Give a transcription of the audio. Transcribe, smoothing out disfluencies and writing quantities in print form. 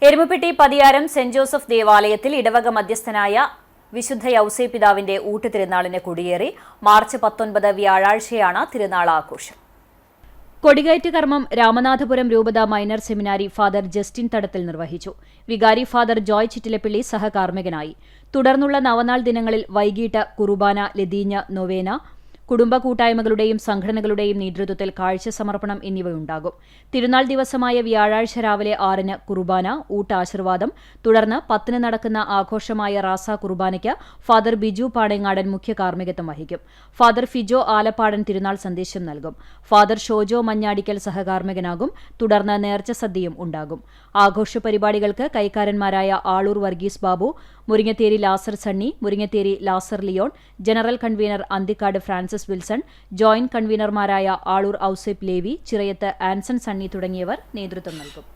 Erumapetty Pathiyaram saint Joseph ദേവാലയത്തിൽ ഇടവക മധ്യസ്ഥനായ വിശുദ്ധ യൗസേ പിതാവിന്റെ ഊട്ടുതിരുനാളിന് കൊടിയേറി മാർച്ച് 19 വ്യാഴാഴ്ചയാണ് തിരുനാൾ ആഘോഷം. കൊടികയറ്റ് കർമ്മം രാമനാഥപുരം രൂപത മൈനർ സെമിനാരി ഫാദർ ജസ്റ്റിൻ തടത്തിൽ നിർവഹിച്ചു. വികാരി ഫാദർ ജോയ് ചിറ്റിലപ്പിള്ളി സഹകാർമ്മികനായി. തുടർന്നുള്ള നവനാൾ ദിനങ്ങളിൽ വൈകിട്ട് കുർബാന, ലതീഞ്ഞ്, നൊവേന, കുടുംബ കൂട്ടായ്മകളുടെയും സംഘടനകളുടെയും നേതൃത്വത്തിൽ കാഴ്ച സമർപ്പണം എന്നിവയുണ്ടാകും. തിരുനാൾ ദിവസമായ വ്യാഴാഴ്ച രാവിലെ 6-ന് കുർബാന, ഊട്ടാശീർവാദം, തുടർന്ന് 10-ന് നടക്കുന്ന ആഘോഷമായ റാസ കുർബാനയ്ക്ക് ഫാദർ ബിജു പാടേങ്ങാടൻ മുഖ്യ കാർമ്മികത്വം വഹിക്കും. ഫാദർ ഫിജോ ആലപ്പാടൻ തിരുനാൾ സന്ദേശം നൽകും. ഫാദർ ഷോജോ മഞ്ഞാടിക്കൽ സഹകാർമ്മികനാകും. തുടർന്ന് നേർച്ച സദ്യയും ഉണ്ടാകും. ആഘോഷ പരിപാടികൾക്ക് കൈക്കാരന്മാരായ Aloor Varghese Babu, Muringatheri Lazar Sunny, Muringatheri Lazar Leon, general convener Anthikad Francis Wilson, joint കൺവീനർമാരായ ആളൂർ ഔസേപ്പ് ലേവി, ചിറയത്ത് ആൻസൺ സണ്ണി തുടങ്ങിയവർ നേതൃത്വം നൽകും.